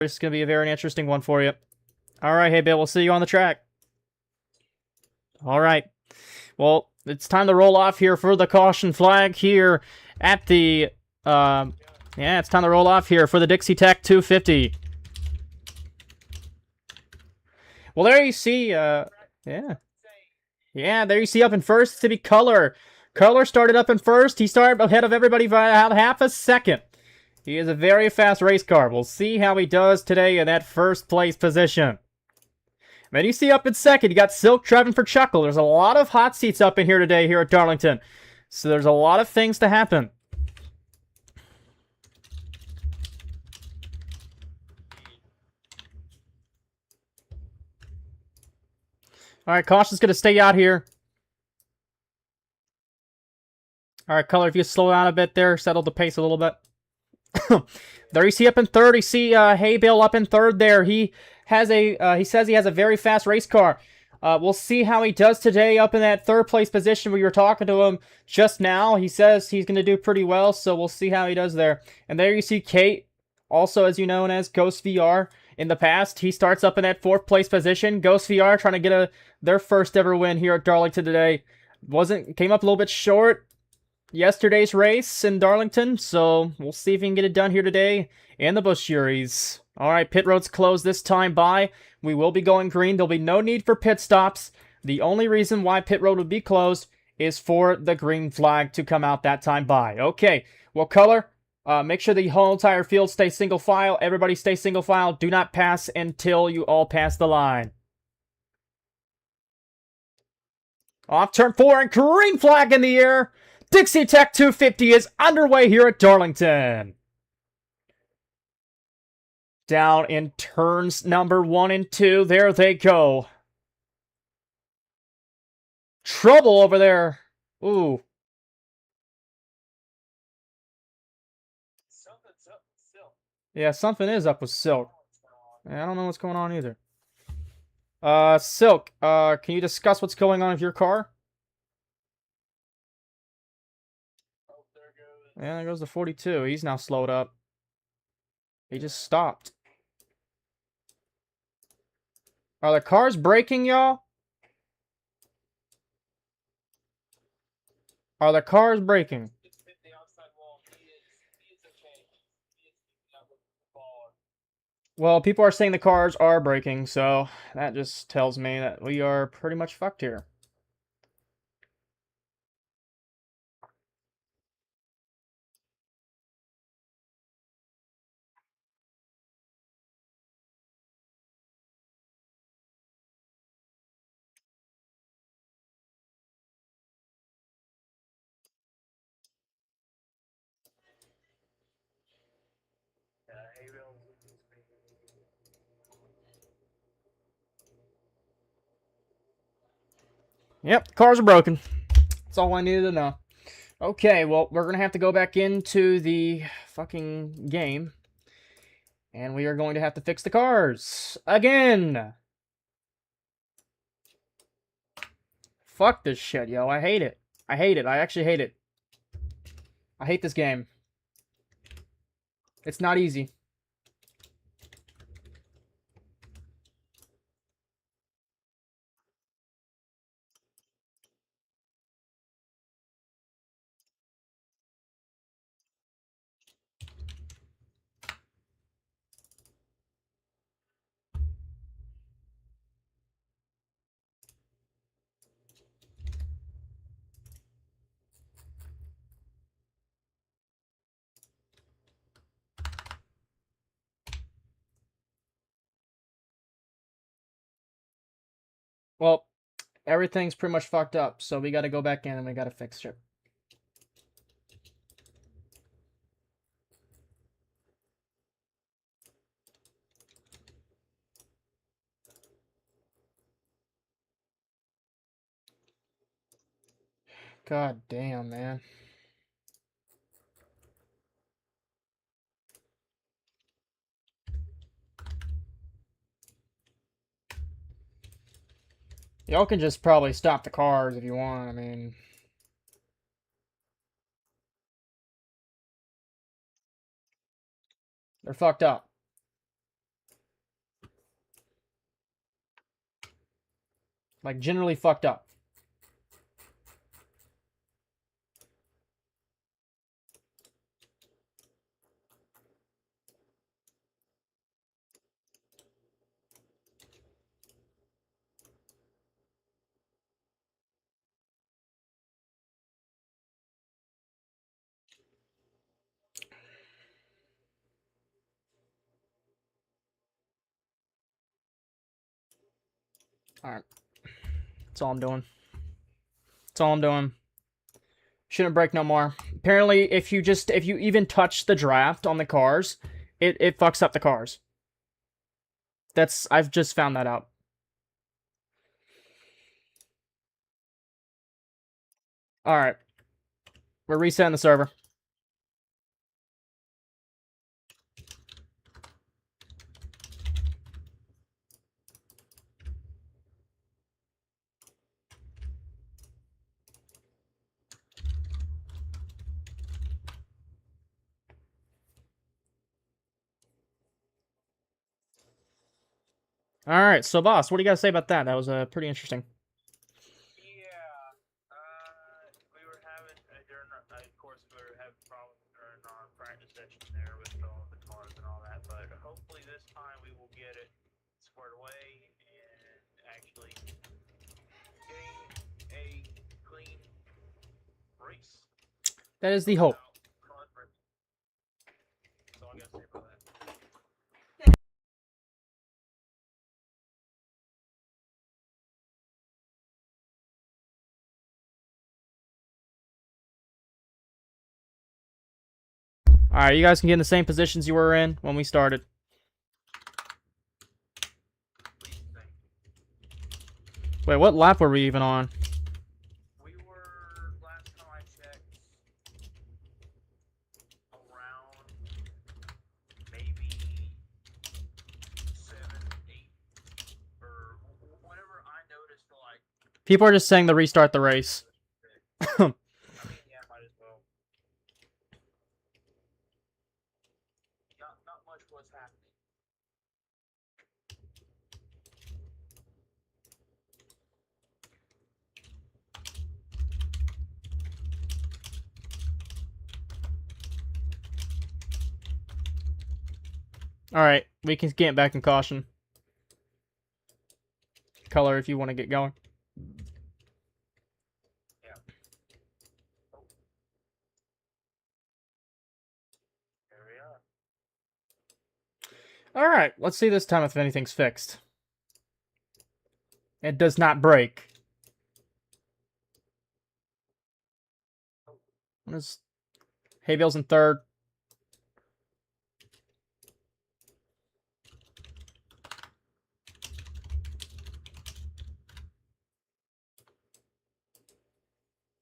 This is going to be a very interesting one for you. All right, hey, Bill, we'll see you on the track. All right. Well, it's time to roll off here for the caution flag here at the... yeah, it's time to roll off here for the Dixie Tech 250. Well, there you see, yeah. Yeah, there you see up in first to be Color. Color started up in first. He started ahead of everybody by about half a second. He is a very fast race car. We'll see how he does today in that first place position. Then you see up in second, you got Silk driving for Chuckle. There's a lot of hot seats up in here today here at Darlington. So there's a lot of things to happen. Alright, Caution's going to stay out here. Alright, Color, if you slow down a bit there, settle the pace a little bit. There you see up in third, you see Hey Bill up in third there. He has a, he says he has a very fast race car. We'll see how he does today up in that third place position. We were talking to him just now. He says he's going to do pretty well, so we'll see how he does there. And there you see Kate, also as you know as Ghost VR in the past. He starts up in that fourth place position. Ghost VR trying to get their first ever win here at Darlington today. Came up a little bit short yesterday's race in Darlington, so we'll see if he can get it done here today in the Busch Series. Alright, pit road's closed this time by. We will be going green. There'll be no need for pit stops. The only reason why pit road would be closed is for the green flag to come out that time by. Okay, well, Color, make sure the whole entire field stays single file. Everybody stay single file. Do not pass until you all pass the line. Off turn 4 and green flag in the air. Dixie Tech 250 is underway here at Darlington. Down in turns number 1 and 2. There they go. Trouble over there. Ooh. Yeah, something is up with Silk. I don't know what's going on either. Silk, can you discuss what's going on with your car? Yeah, there goes the 42. He's now slowed up. He just stopped. Are the cars braking, y'all? Are the cars braking? Well, people are saying the cars are braking, so that just tells me that we are pretty much fucked here. Yep, cars are broken. That's all I needed to know. Okay, well, we're going to have to go back into the fucking game. And we are going to have to fix the cars. Again! Fuck this shit, yo. I hate it. I hate it. I actually hate it. I hate this game. It's not easy. Well, everything's pretty much fucked up, so we gotta go back in and we gotta fix it. God damn, man. Y'all can just probably stop the cars if you want, I mean... They're fucked up. Like, generally fucked up. Alright. That's all I'm doing. That's all I'm doing. Shouldn't break no more. Apparently, if you even touch the draft on the cars, it fucks up the cars. I've just found that out. Alright. We're resetting the server. Alright, so boss, what do you guys say about that? That was pretty interesting. We were having, of course, we were having problems during our practice session there with all the cars and all that, but hopefully this time we will get it squared away and actually gain a clean race. That is the hope. That's all I gotta say about that. Alright, you guys can get in the same positions you were in when we started. Wait, what lap were we even on? We were, last time I checked, around maybe 7, 8, or whenever I noticed, like... People are just saying to restart the race. Yeah, might as well. Not much was happening. Alright, we can get back in caution. Color if you want to get going. Yeah. Oh. There we are. Alright, let's see this time if anything's fixed. It does not break. What is... Haybale's in third.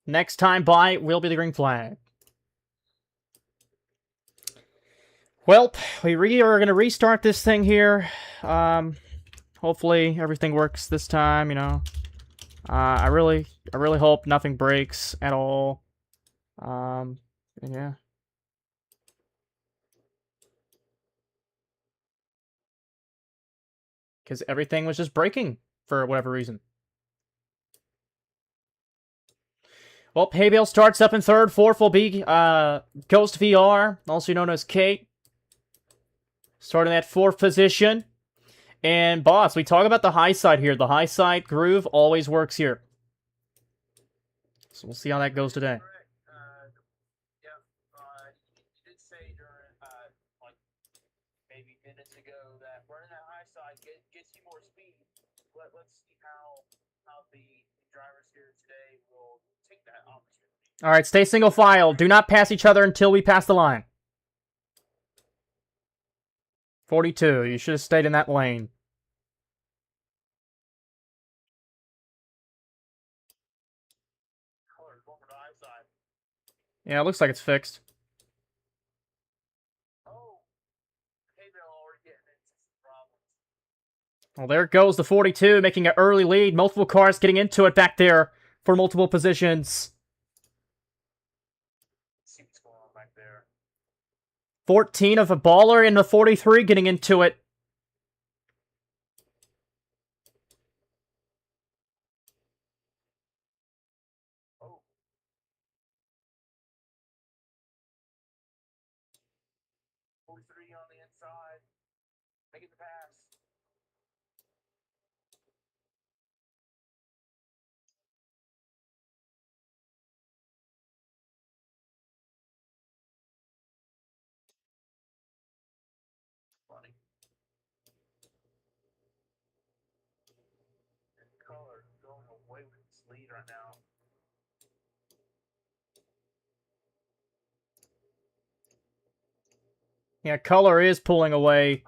Next time by will be the green flag. Well, we are going to restart this thing here. Hopefully everything works this time, you know. I really hope nothing breaks at all. Yeah. Because everything was just breaking for whatever reason. Well, Haybale starts up in third. Fourth will be Ghost VR, also known as Kate. Starting at fourth position. And boss, we talk about the high side here. The high side groove always works here. So we'll see how that goes today. You did say during, like, maybe minutes ago that running that high side gets you more speed. Let's see how the drivers here today will take that opportunity. All right, stay single file. Do not pass each other until we pass the line. 42. You should have stayed in that lane. Yeah, it looks like it's fixed. Well, there goes the 42, making an early lead. Multiple cars getting into it back there for multiple positions. 14 of a baller and the 43 getting into it. lead right now. Yeah, Color is pulling away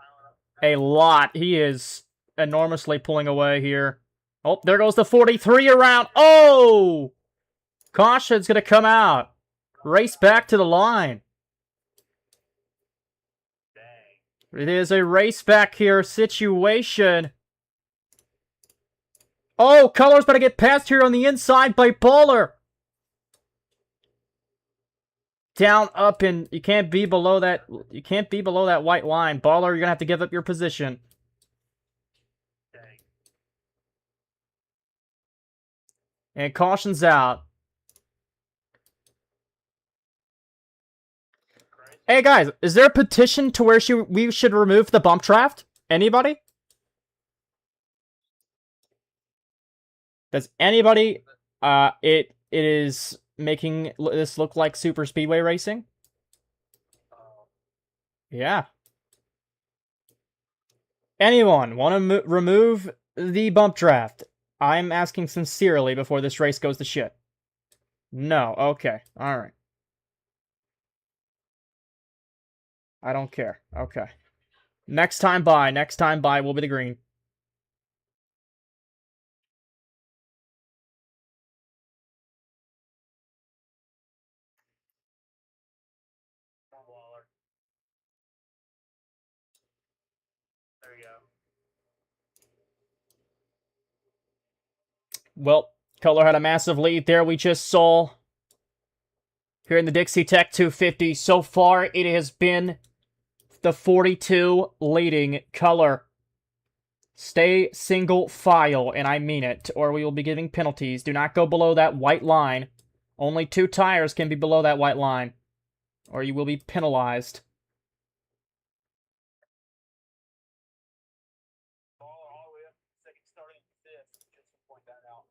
a lot. He is enormously pulling away here. Oh, there goes the 43 around. Oh! Caution's going to come out. Race back to the line. Dang. It is a race back here situation. Oh, Color's about to get passed here on the inside by Baller. Down, up, and you can't be below that. You can't be below that white line. Baller, you're going to have to give up your position. Dang. And caution's out. Hey guys, is there a petition to where we should remove the bump draft? Anybody? Does anybody? It is making this look like super speedway racing. Yeah. Anyone want to remove the bump draft? I'm asking sincerely before this race goes to shit. No. Okay. All right. I don't care. Okay. Next time by will be the green. Waller. There we go. Well, Color had a massive lead there. We just saw here in the Dixie Tech 250. So far, it has been the 42 leading. Color. Stay single file, and I mean it, or we will be giving penalties. Do not go below that white line. Only 2 tires can be below that white line, or you will be penalized. All the way up to second, starting fifth. Just to point that out.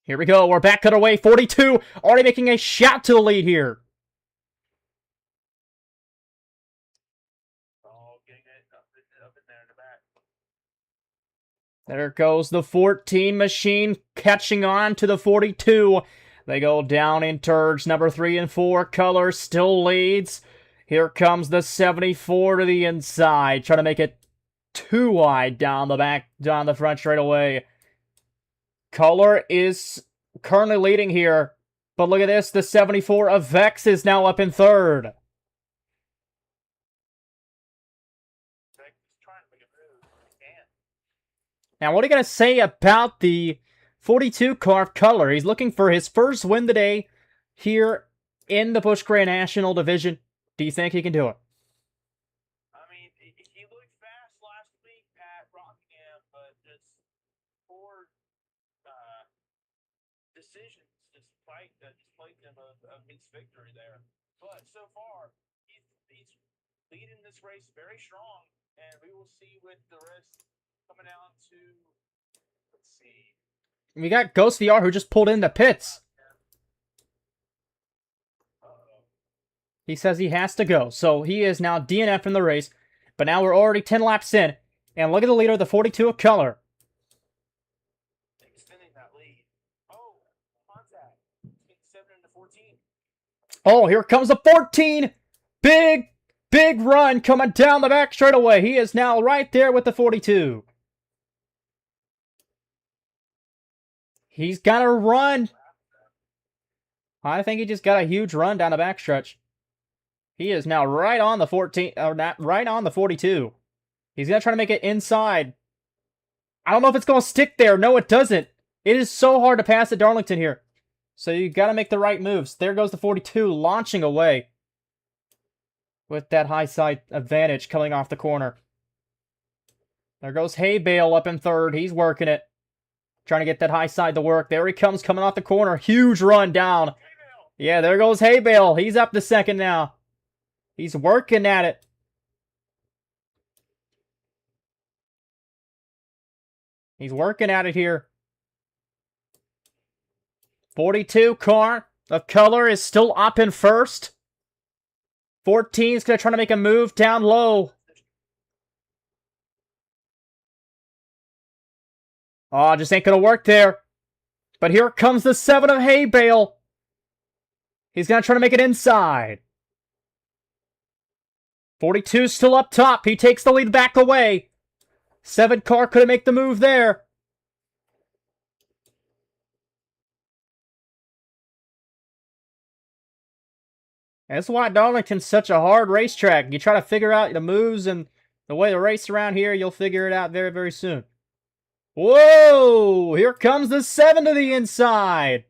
Here we go. We're back cut away. 42 already making a shot to the lead here. Oh, getting it up in there in the back. There goes the 14 machine catching on to the 42. They go down in turds. Number 3 and 4. Color still leads. Here comes the 74 to the inside. Trying to make it too wide down the back, down the front straightaway. Color is currently leading here. But look at this. The 74 of Vex is now up in third. Vex is trying to make a move. He can't. Now, what are you going to say about the 42 car of Color? He's looking for his first win today here in the Busch Grand National Division. Do you think he can do it? I mean, he looked fast last week at Rockingham, but just poor decisions despite them of his victory there. But so far, he's leading this race very strong, and we will see with the rest coming down to, let's see. We got Ghost VR who just pulled in the pits. He says he has to go, so he is now DNF in the race. But now we're already 10 laps in. And look at the leader, the 42 of Color. Extending that lead. Oh, contact. 7 into 14. Oh, here comes the 14. Big run coming down the back straightaway. He is now right there with the 42. He's got a run. I think he just got a huge run down the backstretch. He is now right on the 14, or not right on the 42. He's gonna try to make it inside. I don't know if it's gonna stick there. No, it doesn't. It is so hard to pass at Darlington here. So you gotta make the right moves. There goes the 42 launching away with that high side advantage coming off the corner. There goes Hay Bale up in third. He's working it. Trying to get that high side to work. There he comes coming off the corner. Huge run down. Yeah, there goes Hay Bale. He's up to second now. He's working at it. He's working at it here. 42 car of Color is still up in first. 14 is going to try to make a move down low. Oh, just ain't gonna work there. But here comes the 7 of hay bale. He's gonna try to make it inside. 42 still up top. He takes the lead back away. 7 car couldn't make the move there. That's why Darlington's such a hard racetrack. You try to figure out the moves and the way to race around here, you'll figure it out very, very soon. Whoa! Here comes the 7 to the inside.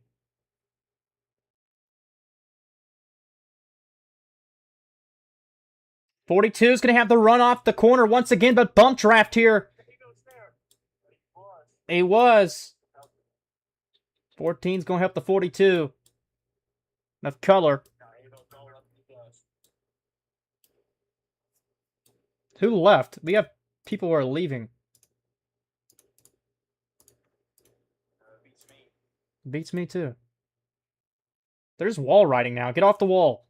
.42 is going to have the run off the corner once again, but bump draft here. He was. 14's going to help the 42. Enough color. Who left? We have people who are leaving. Beats me too. There's wall riding now. Get off the wall.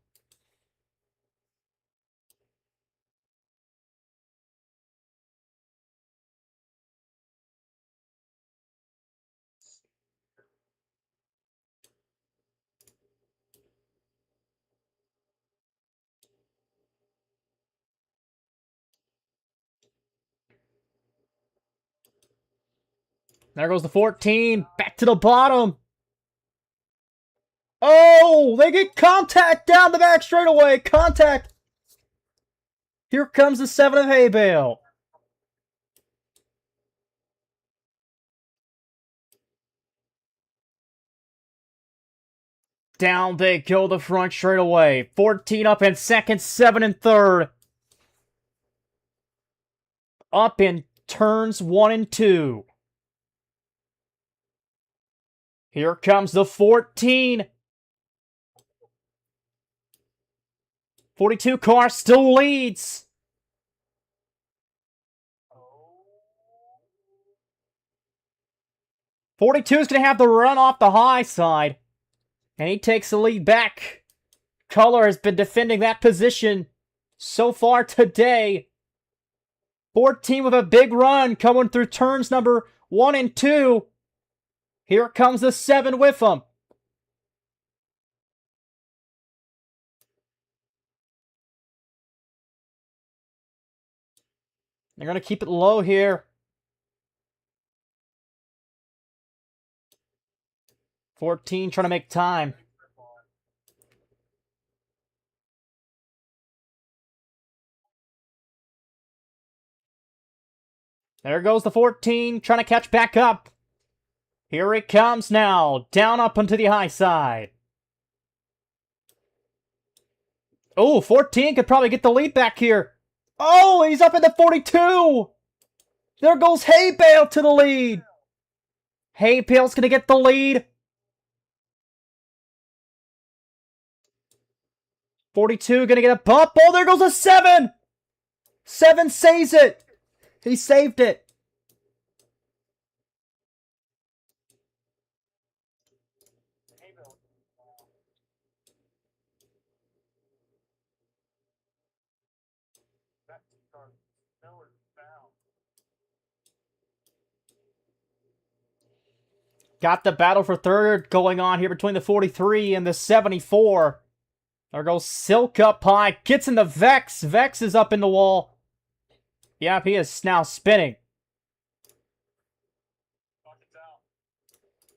There goes the 14. Back to the bottom. Oh, they get contact down the back straightaway. Contact. Here comes the 7 of hay bale. Down they go the front straightaway. 14 up in second, 7 in third. Up in turns 1 and 2. Here comes the 14. 42 car still leads. .42 is going to have the run off the high side. And he takes the lead back. Color has been defending that position so far today. 14 with a big run coming through turns number 1 and 2. Here comes the 7 with him. They're going to keep it low here. 14 trying to make time. There goes the 14 trying to catch back up. Here it comes now. Down up onto the high side. Oh, 14 could probably get the lead back here. Oh, he's up into 42. There goes hay bale to the lead. Hay bale's going to get the lead. 42 going to get a bump. Oh, there goes a 7. 7 saves it. He saved it. Got the battle for third going on here between the 43 and the 74. There goes Silk up high. Gets in the Vex. Vex is up in the wall. Yep, he is now spinning.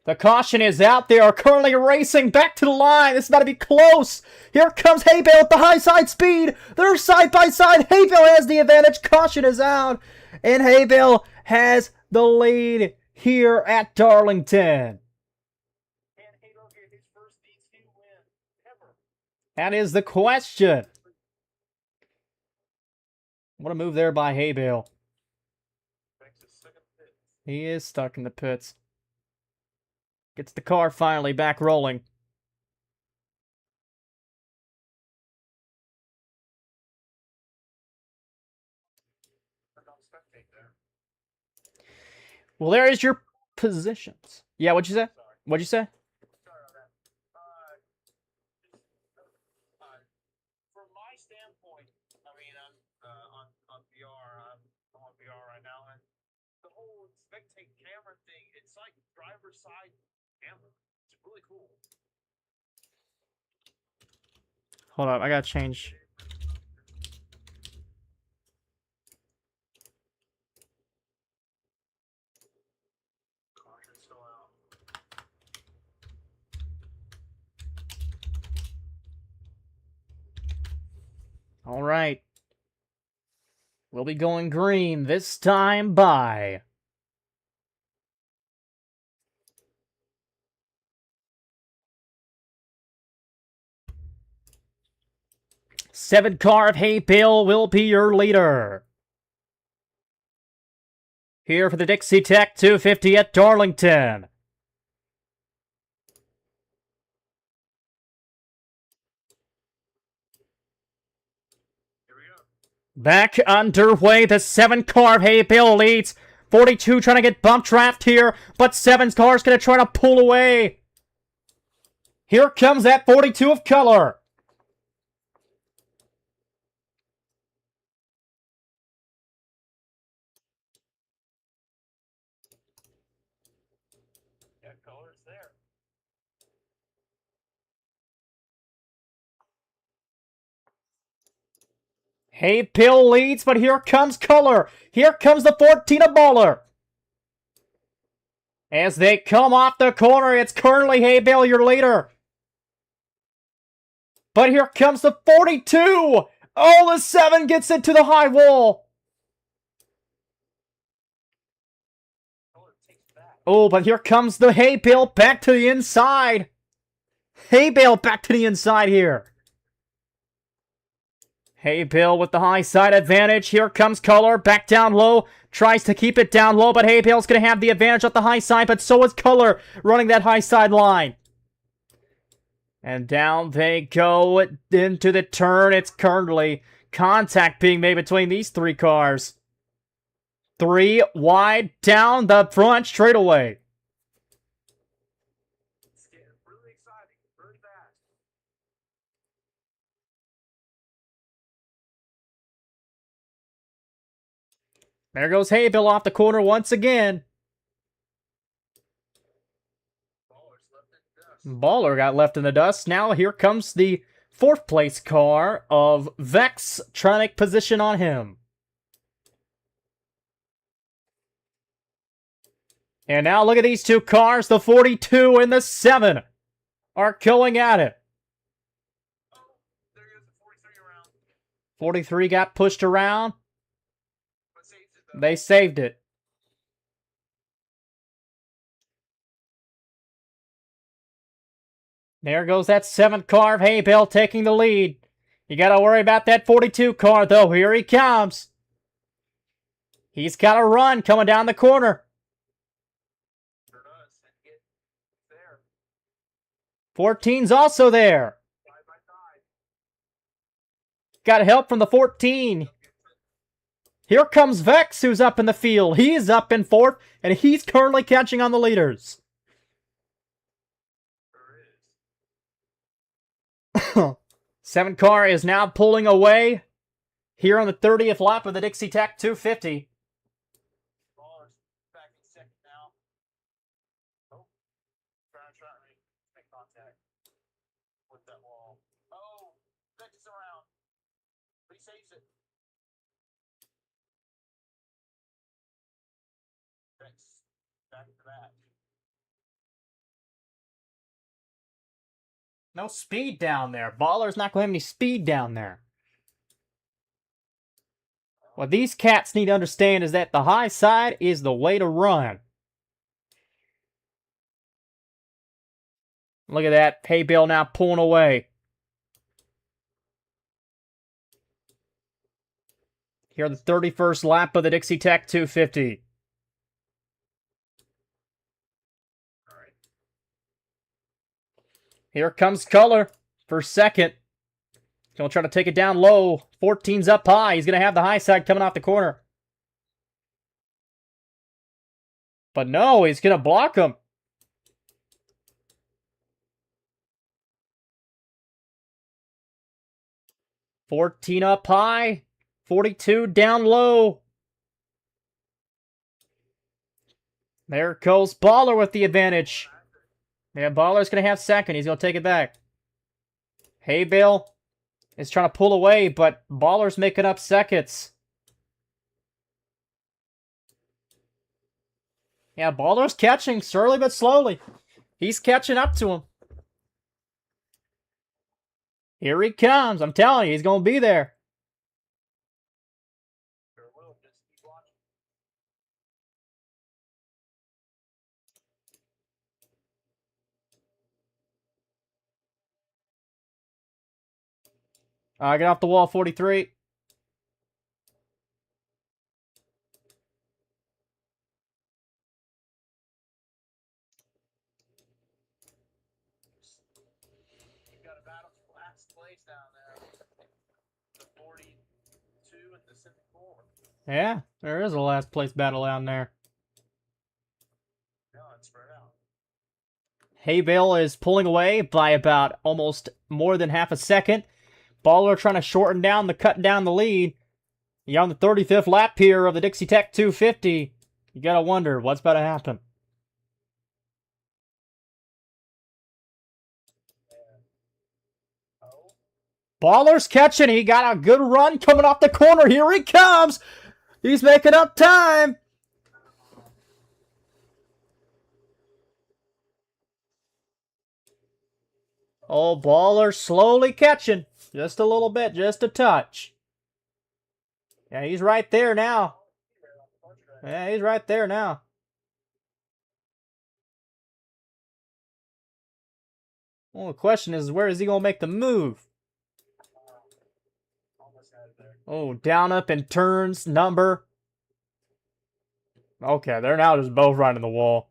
The caution is out. They are currently racing back to the line. This is about to be close. Here comes hay bale with the high side speed. They're side by side. Hay bale has the advantage. Caution is out. And hay bale has the lead here at Darlington. That is the question. What a move there by hay bale. He is stuck in the pits. Gets the car finally back rolling. Well, there is your positions. Yeah, what'd you say? What'd you say? From my standpoint, I mean, I'm on VR. I'm on VR right now, and the whole spectate camera thing, it's like driver's side camera. It's really cool. Hold up, I gotta change. Caution still out. All right. We'll be going green this time by 7 car of Hay Bale will be your leader. Here for the Dixie Tech 250 at Darlington. Here we go. Back underway, the 7 car of Hay Bale leads. 42 trying to get bump draft here, but 7's car's going to try to pull away. Here comes that 42 of color. Yeah, color's there. Hay Bale leads, but here comes color. Here comes the 14 of Baller. As they come off the corner, it's currently Hay Bale, your leader. But here comes the 42. Oh, the 7 gets into the high wall. Color takes back. Oh, but here comes the Hay Bale back to the inside. Hay Bale back to the inside here. Hay Bale with the high side advantage. Here comes Color back down low. Tries to keep it down low, but Hay Bale's going to have the advantage at the high side, but so is Color running that high side line. And down they go into the turn. It's currently contact being made between these 3 cars. 3 wide down the front straightaway. It's getting really exciting, really fast. There goes Hay Bale off the corner once again. Baller's left in the dust. Baller got left in the dust. Now here comes the 4th place car of Vex trying to make position on him. And now look at these 2 cars. The 42 and the 7 are going at it. Oh, there goes the 43 around. 43 got pushed around. But saves it though. They saved it. There goes that 7th car of Hay Bale taking the lead. You gotta worry about that 42 car, though. Here he comes. He's got a run coming down the corner. Sure does. And get there. 14's also there. Side by side. Got help from the 14. Here comes Vex, who's up in the field. He's up in 4th, and he's currently catching on the leaders. Sure is. 7 car is now pulling away here on the 30th lap of the Dixie Tech 250. Baller's back in second now. Oh, trying to make contact with that wall. Oh, Vex is around. But he saves it. Vex back to back. No speed down there. Baller's not going to have any speed down there. What these cats need to understand is that the high side is the way to run. Look at that. Hay Bale now pulling away. Here on the 31st lap of the Dixie Tech 250. All right. Here comes Color for second. He'll try to take it down low. 14's up high. He's going to have the high side coming off the corner. But no, he's going to block him. $14 up high. 42 down low. There goes Baller with the advantage. Yeah, Baller's going to have second. He's going to take it back. Hay Bale is trying to pull away, but Baller's making up seconds. Yeah, Baller's catching slowly but slowly. He's catching up to him. Here he comes. I'm telling you, he's going to be there. Get off the wall, 43. You got a battle for last place down there. The 42 and the 74. Yeah, there is a last place battle down there. No, it's spread out. Hay Bale is pulling away by about almost more than half a second. Baller trying to shorten down cut down the lead. You're on the 35th lap here of the Dixie Tech 250. You gotta wonder what's about to happen. Baller's catching. He got a good run coming off the corner. Here he comes. He's making up time. Oh, Baller slowly catching. Just a little bit, just a touch. Yeah, he's right there now. Yeah, he's right there now. Well, the question is, where is he going to make the move? Oh, down, up, and turns, number. Okay, they're now just both right in the wall.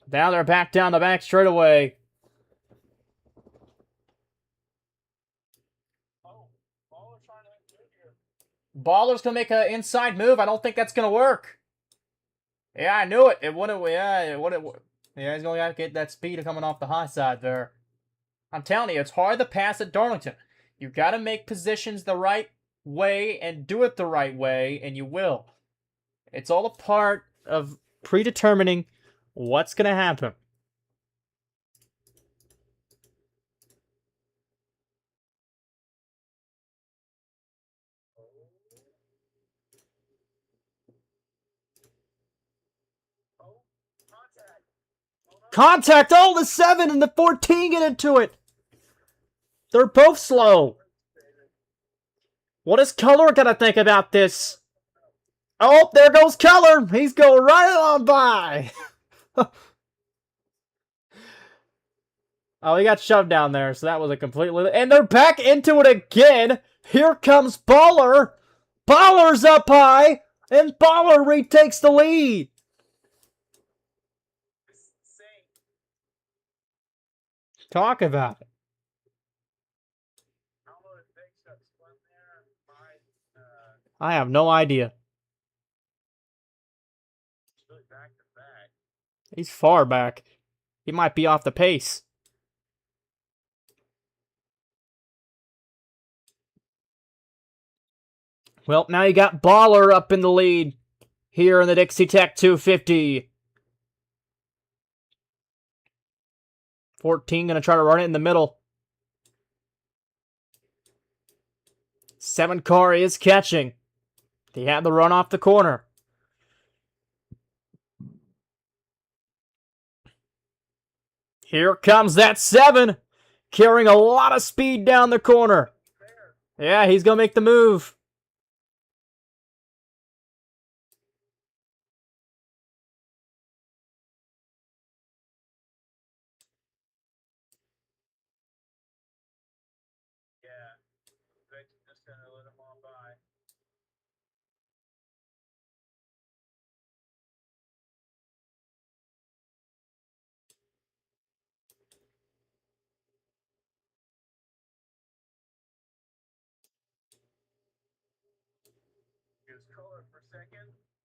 Now they're back down the back straightaway. Baller's going to make an inside move. I don't think that's going to work. Yeah, I knew it. It wouldn't. Yeah, it wouldn't. Yeah, he's going to have to get that speed coming off the high side there. I'm telling you, it's hard to pass at Darlington. You got to make positions the right way and do it the right way, and you will. It's all a part of predetermining what's going to happen. Contact! Oh, the 7 and the 14 get into it. They're both slow. What is Color gonna think about this? Oh, there goes Color. He's going right on by. Oh, he got shoved down there, so that was a completely... And they're back into it again. Here comes Baller. Baller's up high, and Baller retakes the lead. Talk about it. I have no idea. He's far back. He might be off the pace. Well, now you got Baller up in the lead here in the Dixie Tech 250. 14 going to try to run it in the middle. 7 car is catching. He had the run off the corner. Here comes that 7. Carrying a lot of speed down the corner. Yeah, he's going to make the move.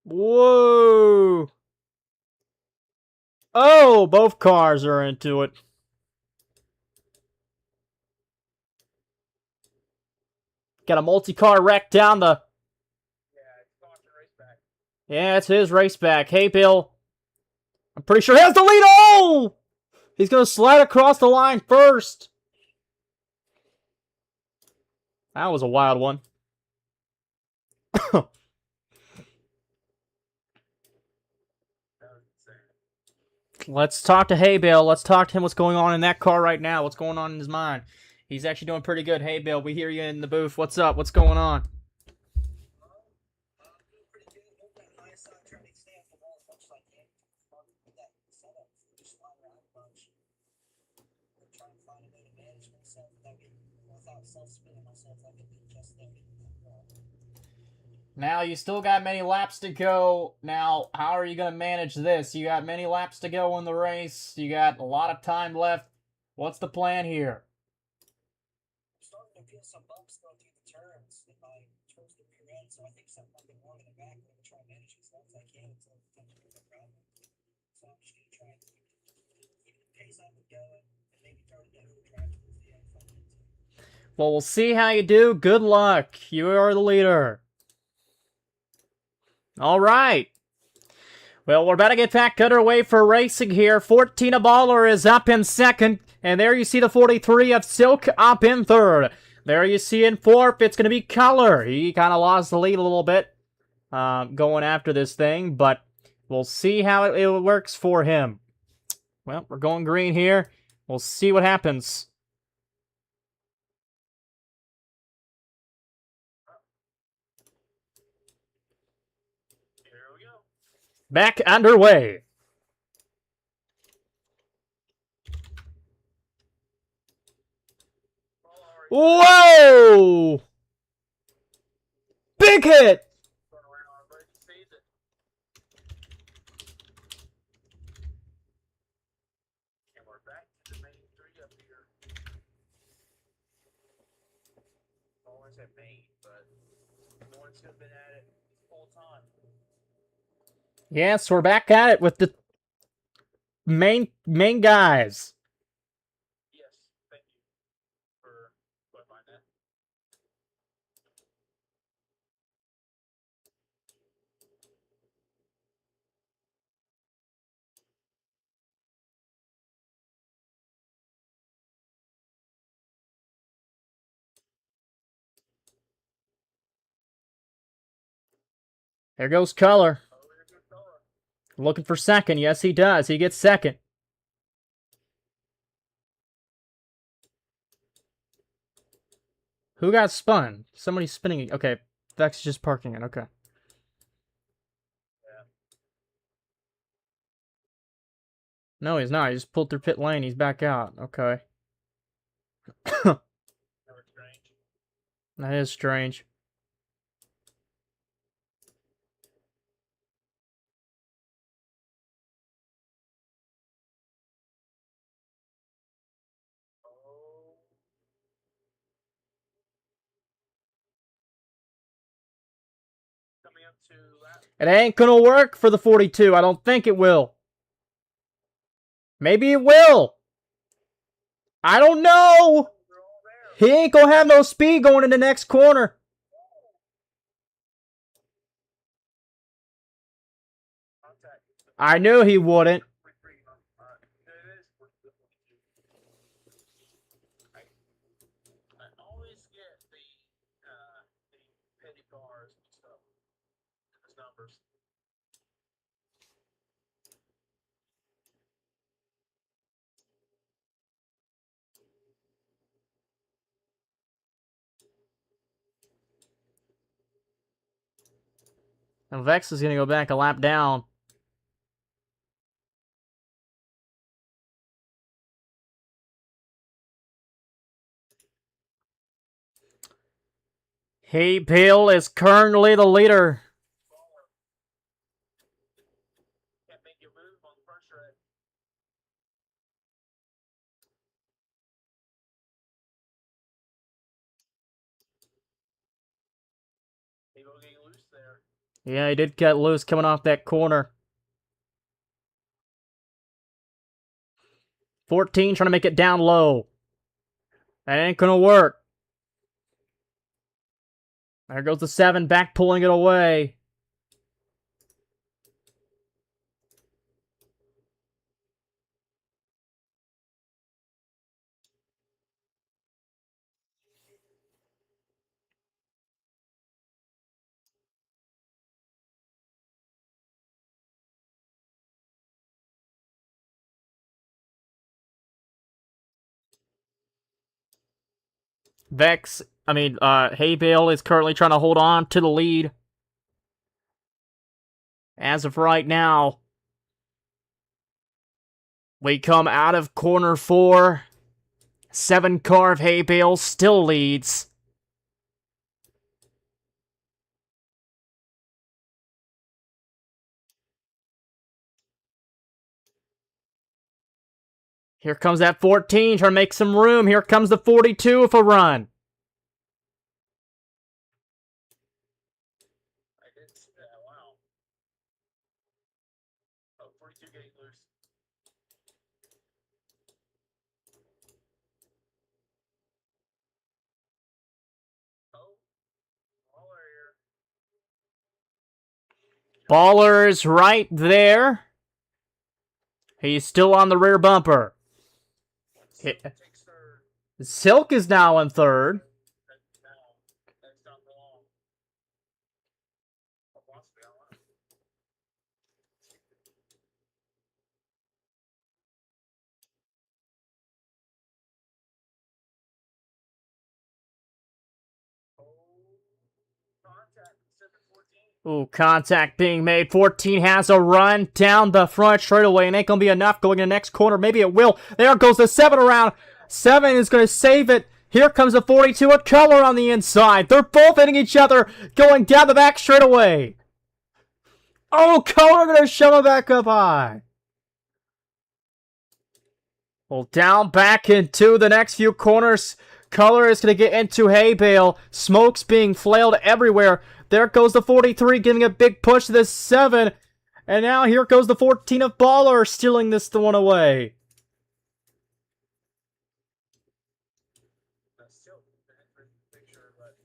Whoa! Oh, both cars are into it. Got a multi-car wreck down the... Yeah, it's his race back. Hey, Bill. I'm pretty sure he has the lead. Oh! He's going to slide across the line first. That was a wild one. Let's talk to Hay Bale. Let's talk to him what's going on in that car right now. What's going on in his mind. He's actually doing pretty good. Hay Bale, we hear you in the booth. What's up? What's going on? Now, you still got many laps to go. Now, how are you going to manage this? You got many laps to go in the race. You got a lot of time left. What's the plan here? I'm starting to feel some bumps going through the turns. If I towards the rear end, so I think something wrong in the back. I'm going to try and manage as long as I can until it comes to the problem. So I'm just going to try and keep the pace I've been going and maybe turn it down the track towards the end if I need to. Well, we'll see how you do. Good luck. You are the leader. All right. Well, we're about to get back underway for racing here. 14 Baller is up in second. And there you see the 43 of Silk up in third. There you see in fourth, it's going to be Color. He kind of lost the lead a little bit going after this thing. But we'll see how it works for him. Well, we're going green here. We'll see what happens. Back underway. Whoa! Big hit! And we're back to the main three up here. I always say main, but no one's been at it the whole time. Yes, we're back at it with the main guys. Yes, thank you for clarifying that. There goes Color. Oh, we're a good color. Looking for second. Yes, he does. He gets second. Who got spun? Somebody's spinning. Okay, Vex is just parking it. Okay. Yeah. No, he's not. He just pulled through pit lane. He's back out. Okay. Never strange. That is strange. Oh. Coming up to lap. It ain't gonna work for the 42. I don't think it will. Maybe it will. I don't know. They're all there. He ain't gonna have no speed going in the next corner. Contact. I knew he wouldn't. I always get the petty cars and stuff. Those numbers. And Vex is gonna go back a lap down. Hay Bale is currently the leader. Can't make you move on the first red. People getting loose there. Yeah, he did get loose coming off that corner. 14 trying to make it down low. That ain't gonna work. There goes the 7, back pulling it away. Hay Bale is currently trying to hold on to the lead. As of right now, we come out of corner 4. 7 car of Hay Bale still leads. Here comes that 14, trying to make some room. Here comes the 42 with a run. I didn't see that. Wow. Oh, 42 getting loose. Oh, Waller here. Baller's right there. He's still on the rear bumper. Silk takes third. Silk is now in third. That's not long. Or possibly, I don't know. Oh, contact 714. Ooh, contact being made. 14 has a run down the front straightaway, and ain't gonna be enough going in the next corner. Maybe it will. There goes the 7 around. 7 is gonna save it. Here comes the 42, a color on the inside. They're both hitting each other, going down the back straightaway. Oh, color gonna shove it back up high. Well, down back into the next few corners. Color is going to get into Hay Bale. Smoke's being flailed everywhere. There goes the 43, giving a big push to the 7. And now here goes the 14 of Baller, stealing this one away. That's still the picture, but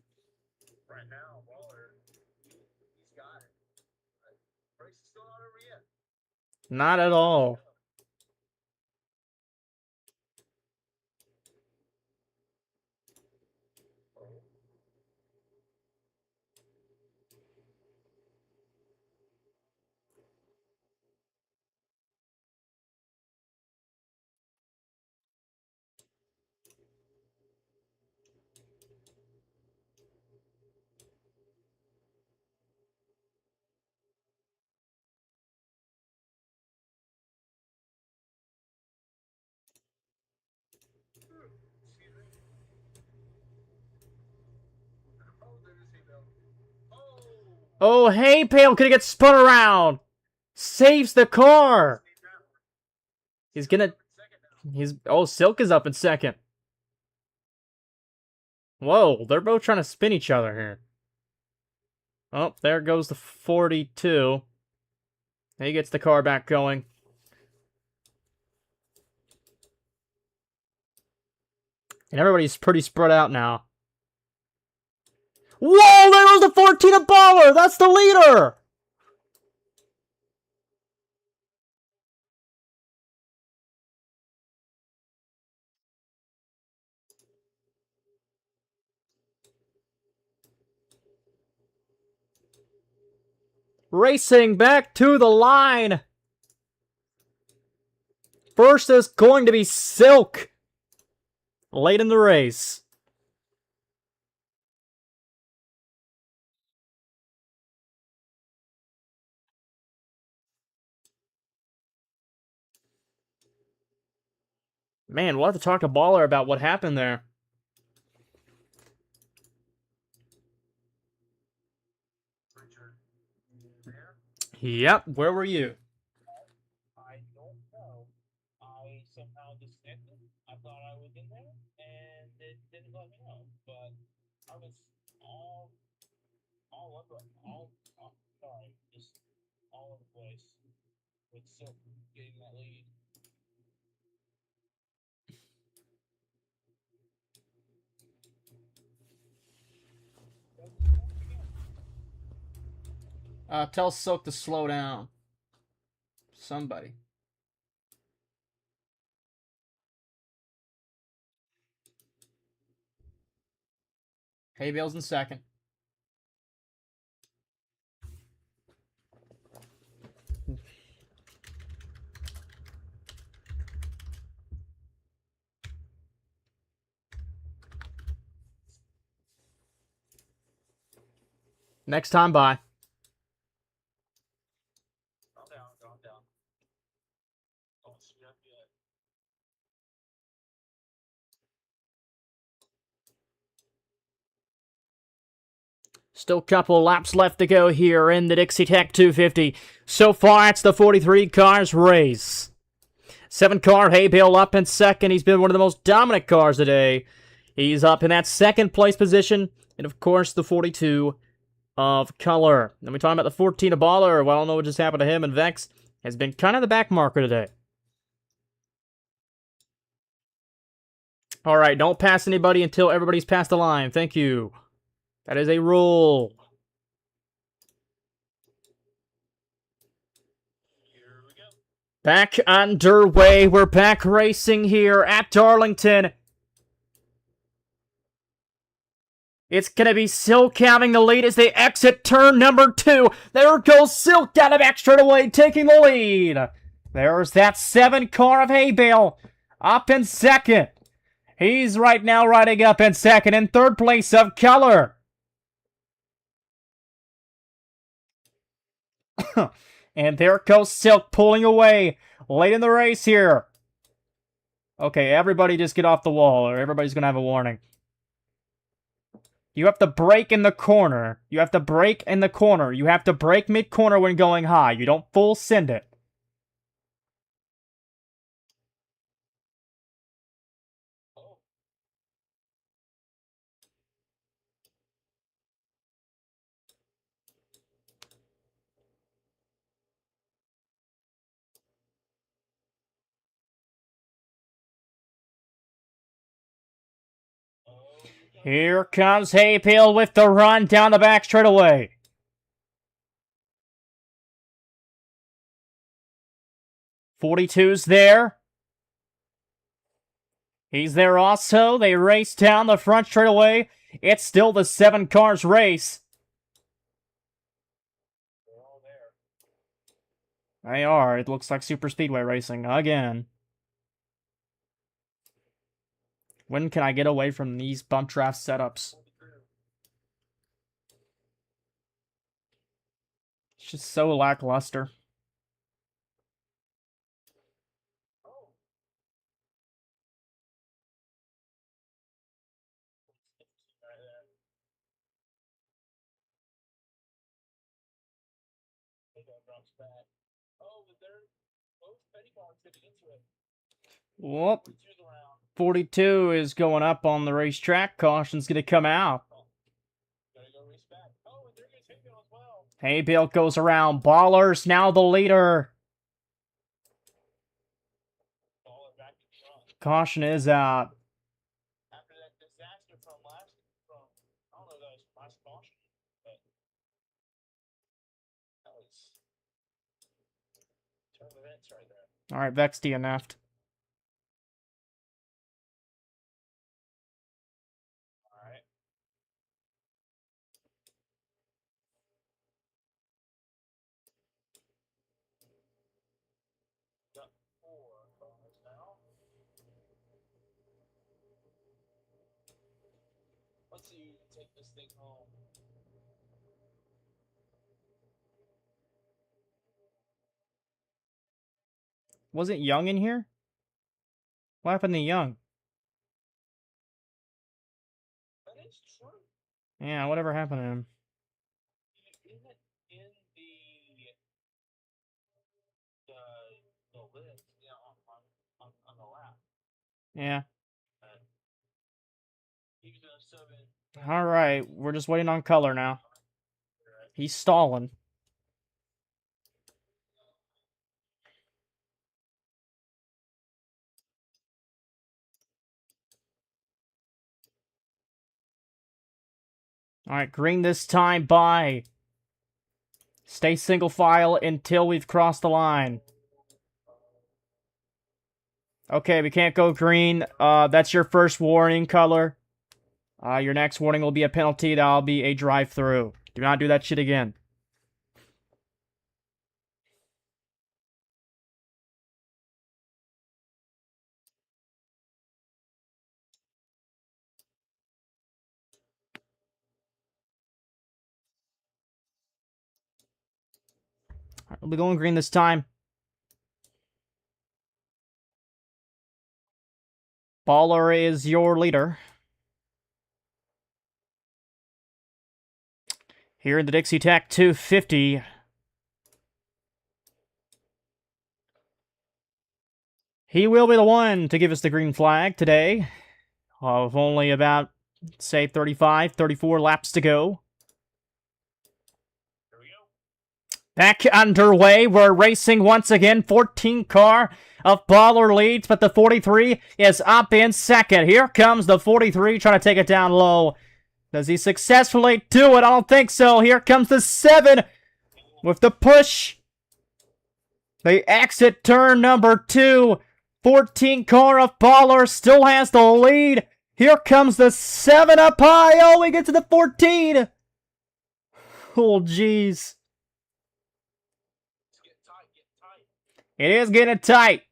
right now, Waller, he's got it. Race is still not over yet. Not at all. Excuse me. Oh, there's his seatbelt. Oh! Oh, Hay Bale could get spun around. Saves the car. He's gonna... Oh, Silk is up in second. Whoa, they're both trying to spin each other here. Oh, there goes the 42. He gets the car back going. And everybody's pretty spread out now. Whoa, there goes the 14 of Baller! That's the leader! Racing back to the line. First is going to be Silk. Late in the race. Man, we'll have to talk to Baller about what happened there. Richard, there? Yep, where were you? I don't know. I somehow disconnected. I thought I was in there, and it didn't let me know. But I was sorry, just all over the place with Silk getting that lead. Tell Silk to slow down. Somebody. Hay Bale's in second. Next time, bye. Calm down, calm down. Don't speed up yet. Still a couple laps left to go here in the Dixie Tech 250. So far, it's the 43 cars race. 7-car Hay Bale up in second. He's been one of the most dominant cars today. He's up in that second place position. And of course, the 42 of Color. Then we talk about the 14 of Baller. Well, I don't know what just happened to him. And Vex has been kind of the back marker today. All right, don't pass anybody until everybody's past the line. Thank you. That is a rule. Here we go. Back underway. We're back racing here at Darlington. It's going to be Silk having the lead as they exit turn number 2. There goes Silk down the back straightaway, taking the lead. There's that 7-car of Hay Bale up in second. He's right now riding up in second. In third place of Color. And there goes Silk pulling away late in the race here. Okay, everybody just get off the wall or everybody's going to have a warning. You have to brake in the corner. You have to brake in the corner. You have to brake mid-corner when going high. You don't full send it. Oh. Here comes Hay Bale with the run down the back straightaway. .42's there. He's there also. They race down the front straightaway. It's still the 7 cars race. They're all there. They are. It looks like super speedway racing again. When can I get away from these bump draft setups? It's just so lackluster. Back. Oh, but they're both petty cars getting into it. Whoop. 42's around. 42 is going up on the racetrack. Caution's going to come out. Gotta go race back. Oh, and there goes Hay Bale as well. Hay Bale goes around. Baller's now the leader. Baller back in front. Caution is out. After that disaster from I don't know if that was last caution, but that was turn of events right there. All right, Vex DNF'd. All right. Got 4 cars now. Let's see who can take this thing home. Wasn't Young in here? What happened to Young? That is true. Yeah, whatever happened to him? He isn't in the list, you know, on the lap. Yeah. He's gonna sub in. All right, we're just waiting on Color now. He's stalling. All right, green this time by. Stay single file until we've crossed the line. Okay, we can't go green. That's your first warning, Color. Your next warning will be a penalty. That'll be a drive-through. Do not do that shit again. Alright, we'll be going green this time. Baller is your leader. Here in the Dixie Tech 250. He will be the one to give us the green flag today. Of only about, say, 35, 34 laps to go. Here we go. Back underway. We're racing once again. 14 car of Baller leads, but the 43 is up in second. Here comes the 43 trying to take it down low. Does he successfully do it? I don't think so. Here comes the 7 with the push. They exit turn number 2. 14 car of Baller still has the lead. Here comes the 7 up high. Oh, we get to the 14. Oh, jeez. Get tight, get tight. It is getting tight.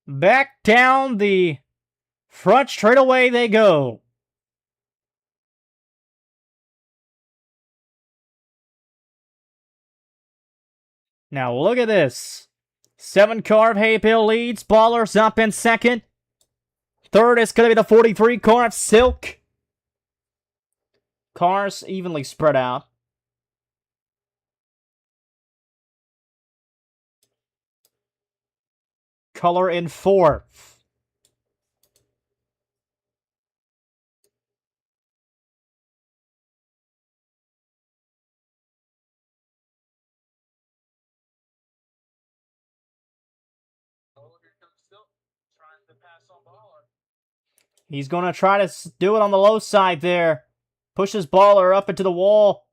Back down the front straightaway they go. Now look at this. 7 car of Haybill leads. Baller's up in second. Third is going to be the 43 car of Silk. Cars evenly spread out. Color in 4th. Oh, here comes Silk. Trying to pass on Baller. He's going to try to do it on the low side there. Pushes Baller up into the wall.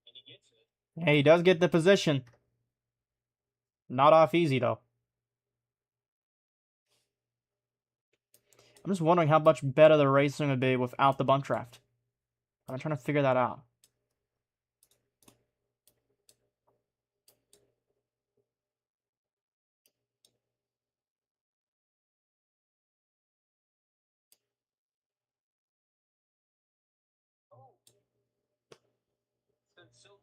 And he gets it. Yeah, he does get the position. Not off easy, though. I'm just wondering how much better the racing would be without the bump draft. I'm trying to figure that out. Oh. Sent Silk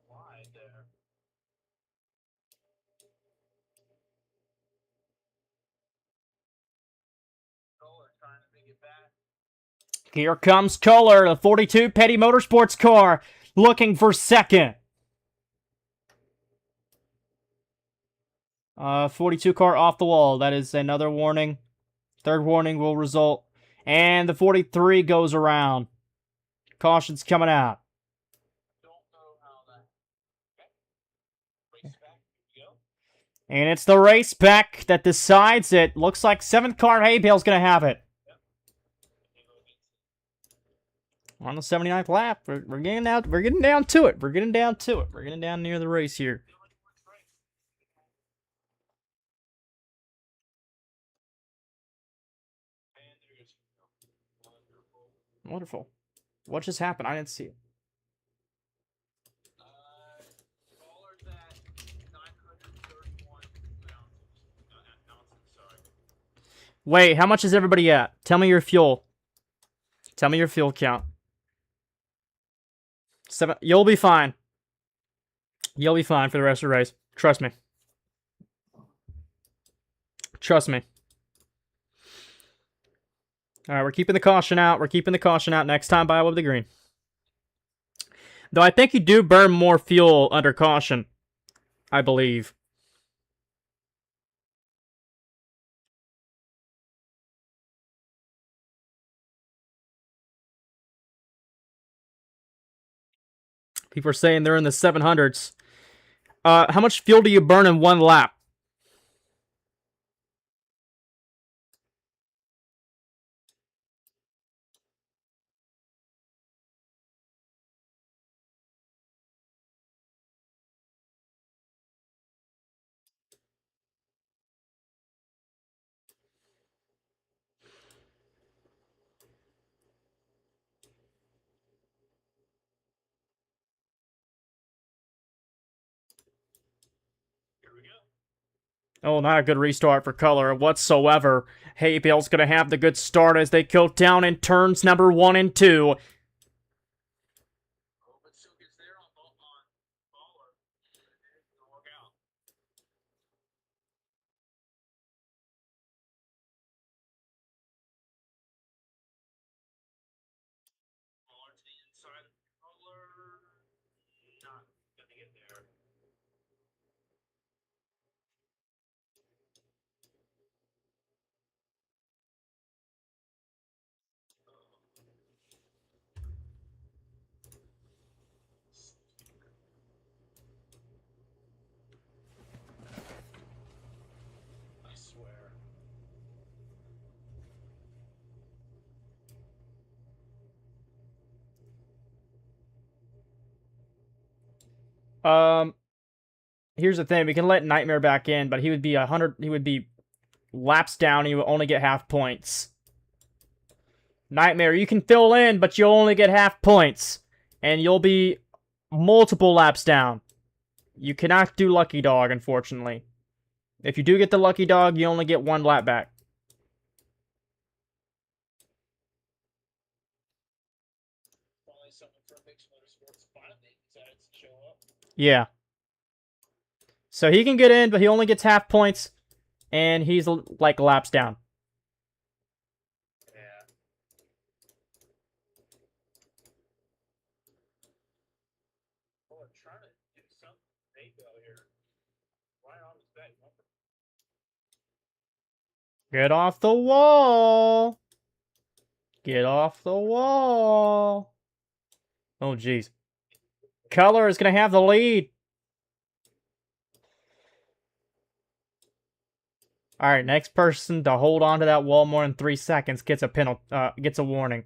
wide there. Baller trying to make it back. Here comes Kohler, the 42 Petty Motorsports car, looking for second. 42 car off the wall. That is another warning. Third warning will result. And the 43 goes around. Caution's coming out. Don't know how that. Okay. Race back. Here we go. And it's the race back that decides it. Looks like 7th car Haybale's going to have it. On the 79th lap. We're getting down to it. We're getting down near the race here. Wonderful. What just happened? I didn't see it. Baller's at 931 ounces. Sorry. Wait, how much is everybody at? Tell me your fuel. Tell me your fuel count. 7. You'll be fine. You'll be fine for the rest of the race. Trust me. Trust me. Alright, we're keeping the caution out. We're keeping the caution out. Next time, buy with the green. Though I think you do burn more fuel under caution. I believe. People are saying they're in the 700s. How much fuel do you burn in one lap? Here we go. Oh, not a good restart for Color whatsoever. Hay Bale's gonna have the good start as they go down in turns number 1 and 2. But Silk is there on baller. It's gonna work out. Baller to the inside of Color. Not gonna get there. I swear. Here's the thing: we can let Nightmare back in, but he would be 100. He would be laps down. He would only get half points. Nightmare, you can fill in, but you'll only get half points, and you'll be multiple laps down. You cannot do Lucky Dog, unfortunately. If you do get the Lucky Dog, you only get 1 lap back. Finally, someone from Mixed Motorsports finally decided to show up. Yeah. So he can get in, but he only gets half points, and he's like laps down. Yeah. Oh, I'm trying to do something. Maybe out here. Right on his back. Get off the wall! Get off the wall! Oh, jeez. Color is going to have the lead. All right, next person to hold on to that wall more than 3 seconds gets a penalty. Gets a warning.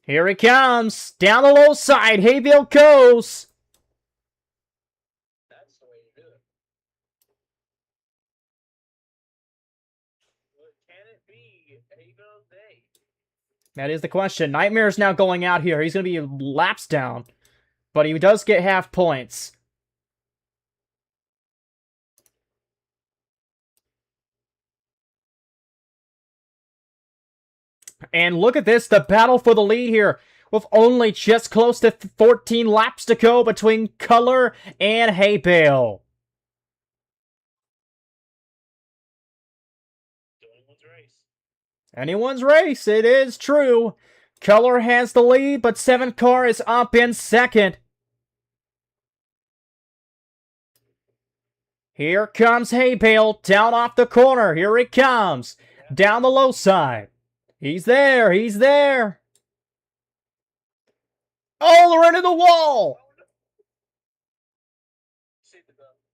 Here he comes! Down the low side, Hayville goes! That's the way to do it. What can it be? Hayville Day. That is the question. Nightmare is now going out here. He's going to be laps down, but he does get half points. And look at this, the battle for the lead here, with only just close to 14 laps to go between Color and Hay Bale. Anyone's race. Anyone's race, it is true. Color has the lead, but 7 Car is up in second. Here comes Hay Bale down off the corner. Here he comes. Down the low side. He's there. He's there. Oh, they're into the wall.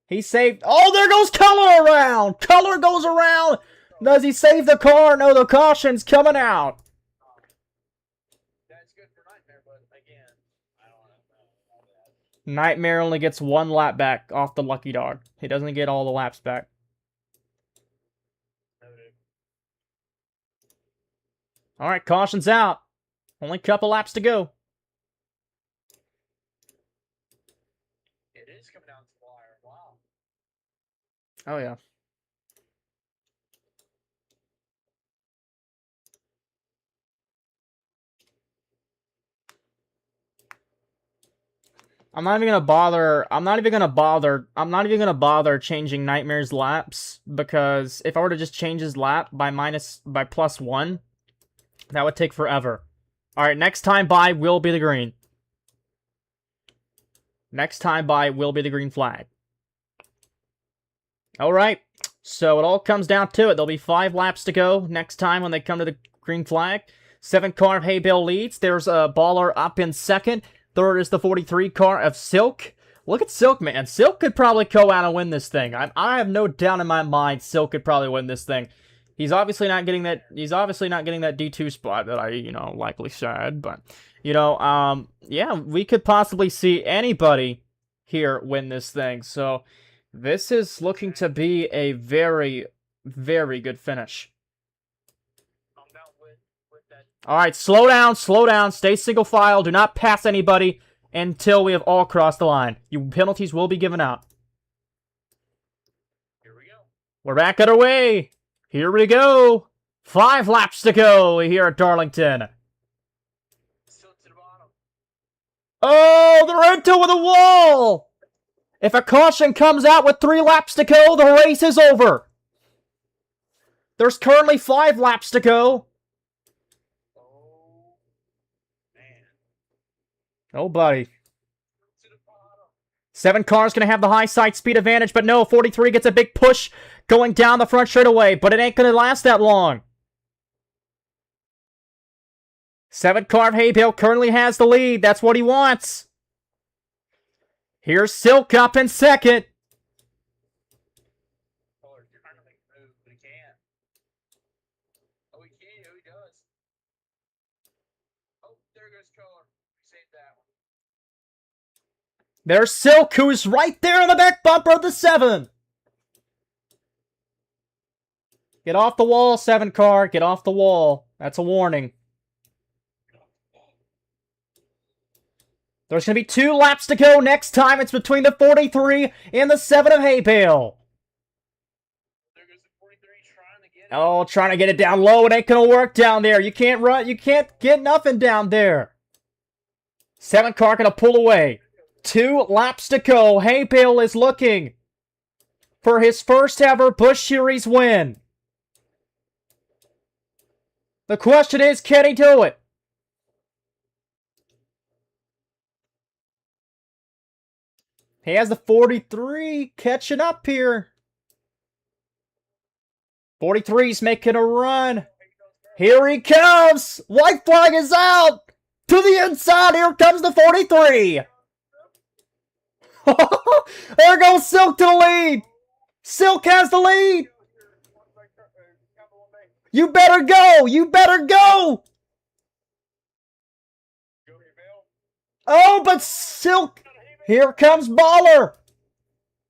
He saved. Oh, there goes Color around. Color goes around. Does he save the car? No, the caution's coming out. That's good for Nightmare, but again, I don't know. Nightmare only gets 1 lap back off the Lucky Dog. He doesn't get all the laps back. All right, caution's out. Only a couple laps to go. It is coming down to the wire. Wow. Oh, yeah. I'm not even gonna bother changing Nightmare's laps, because if I were to just change his lap by +1, that would take forever. Alright, next time by will be the green. Next time by will be the green flag. Alright, so it all comes down to it. There'll be 5 laps to go next time when they come to the green flag. 7 car of Hay Bale leads. There's a Baller up in second. Third is the 43 car of Silk. Look at Silk, man. Silk could probably go out and win this thing. I have no doubt in my mind Silk could probably win this thing. He's obviously not getting that. He's obviously not getting that D2 spot that I, likely said. But, yeah, we could possibly see anybody here win this thing. So this is looking to be a very, very good finish. All right, slow down, stay single file, do not pass anybody until we have all crossed the line. Penalties will be given out. Here we go. We're back underway. Here we go. 5 laps to go here at Darlington. Still to the bottom. Oh, they're into with a wall. If a caution comes out with 3 laps to go, the race is over. There's currently 5 laps to go. Oh, man. Oh, buddy. To the bottom. 7 cars going to have the high side speed advantage, but no, 43 gets a big push going down the front straightaway, but it ain't going to last that long. 7 car of Haybale currently has the lead. That's what he wants. Here's Silk up in second. Color trying to make a move, but he can't. Oh, he can. Oh, he does. Oh, there goes Color. We saved that one. There's Silk, who's right there on the back bumper of the 7. Get off the wall, 7 car. Get off the wall. That's a warning. There's going to be 2 laps to go next time. It's between the 43 and the 7 of Haybale. There goes the 43 trying to get it. Oh, trying to get it down low. It ain't going to work down there. You can't run. You can't get nothing down there. 7 car going to pull away. 2 laps to go. Haybale is looking for his first ever Busch Series win. The question is, can he do it? He has the 43 catching up here. 43's making a run. Here he comes. White flag is out. To the inside. Here comes the 43. There goes Silk to the lead. Silk has the lead. You better go. You better go. Oh, but Silk. Here comes Baller.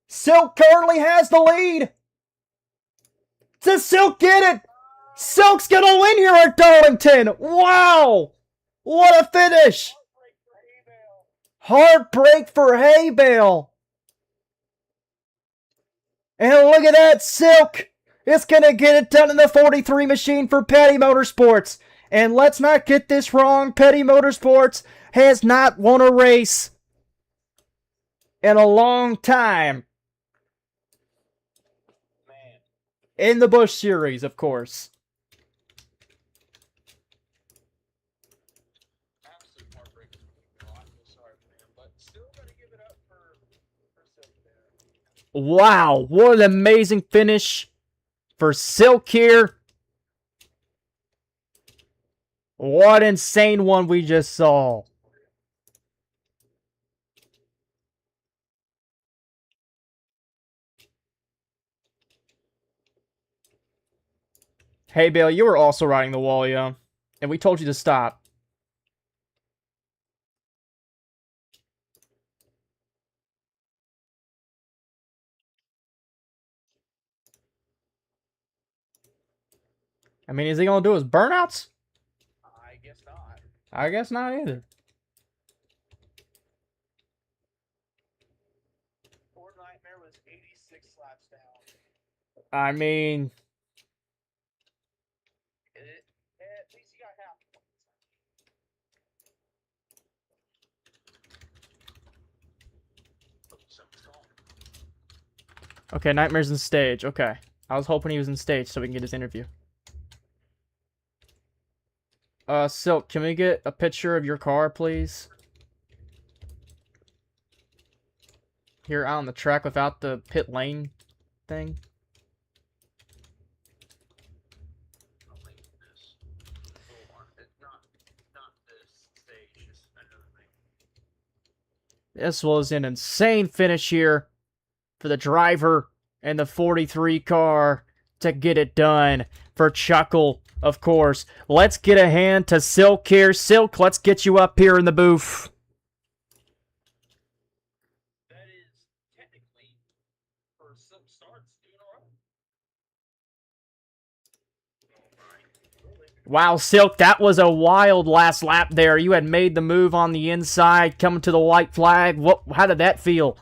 Silk currently has the lead. Does Silk get it? Silk's gonna win here at Darlington. Wow. What a finish. Heartbreak for Haybale. And look at that, Silk. It's gonna get it done in the 43 machine for Petty Motorsports. And let's not get this wrong. Petty Motorsports has not won a race in a long time. Man. In the Busch Series, of course. Absolute heartbreaking. I feel sorry for him, but still gotta give it up for Silk there. Wow, what an amazing finish for Silk here. What insane one we just saw. Hey, Bill, you were also riding the wall, yeah? And we told you to stop. I mean, is he gonna do his burnouts? I guess not. I guess not either. Poor Nightmare was 86 laps down. I mean, At least he got half. Oh, something's gone. okay, Nightmare's in stage. Okay. I was hoping he was in stage so we can get his interview. Silk, can we get a picture of your car, please? Here out on the track without the pit lane thing. I'll link this. Not this stage, just another thing. This was an insane finish here for the driver and the 43 car to get it done for Chuckle, of course. Let's get a hand to Silk here. Silk, let's get you up here in the booth. That is technically for some starts 2 in a row. Wow, Silk, that was a wild last lap there. You had made the move on the inside, coming to the white flag. How did that feel?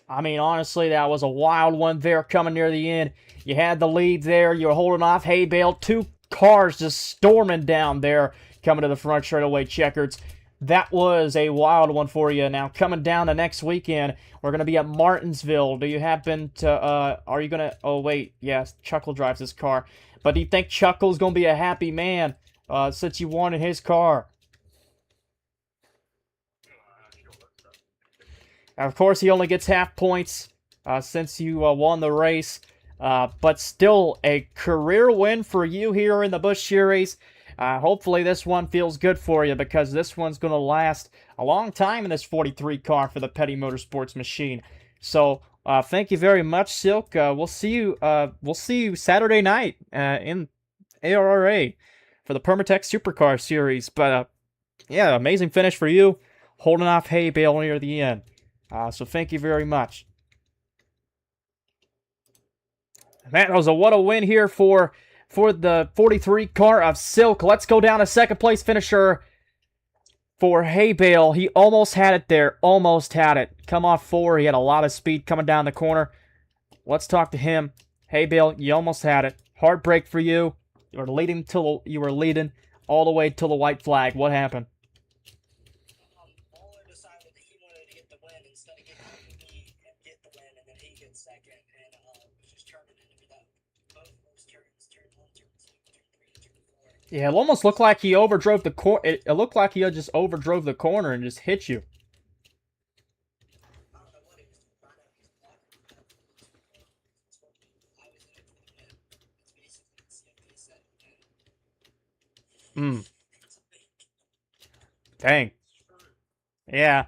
I mean, honestly, that was a wild one there coming near the end. You had the lead there. You were holding off hay bale. 2 cars just storming down there, coming to the front straightaway checkers. That was a wild one for you. Now, coming down the next weekend, we're going to be at Martinsville. Do you happen to, are you going to, oh, wait, yes, Chuckle drives this car. But do you think Chuckle's going to be a happy man since you wanted his car? Of course, he only gets half points since you won the race. But still, a career win for you here in the Busch Series. Hopefully this one feels good for you because this one's going to last a long time in this 43 car for the Petty Motorsports machine. So thank you very much, Silk. We'll see you Saturday night in ARRA for the Permatech Supercar Series. But yeah, amazing finish for you, holding off hay bale near the end. So thank you very much. Man, what a win here for the 43 car of Silk. Let's go down to second place finisher for hay bale. He almost had it there. Almost had it. Come off 4. He had a lot of speed coming down the corner. Let's talk to him. Hay bale, you almost had it. Heartbreak for you. You were leading all the way till the white flag. What happened? Bowler decided that he wanted to get the win instead of getting me and get the win, and then he gets second, and was just turning into that. Both those turns, turn 1, turn 2, turn 3, turn 4. Yeah, it almost looked like he overdrove the corner. It looked like he just overdrove the corner and just hit you. I don't know what he was doing. I know he was blocking. I was in it for the win. It's basically what he said. Hmm. Dang. Yeah.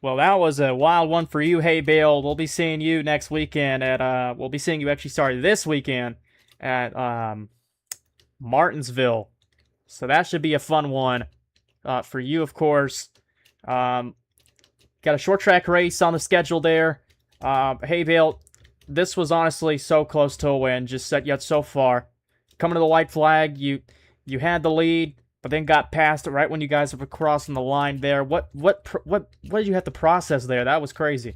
Well, that was a wild one for you, hay bale. We'll be seeing you next weekend at this weekend at Martinsville. So that should be a fun one for you, of course. Got a short track race on the schedule there. Hay bale, this was honestly so close to a win, just yet so far. Coming to the white flag, you had the lead, but then got past it right when you guys were crossing the line there. What did you have to process there? That was crazy. I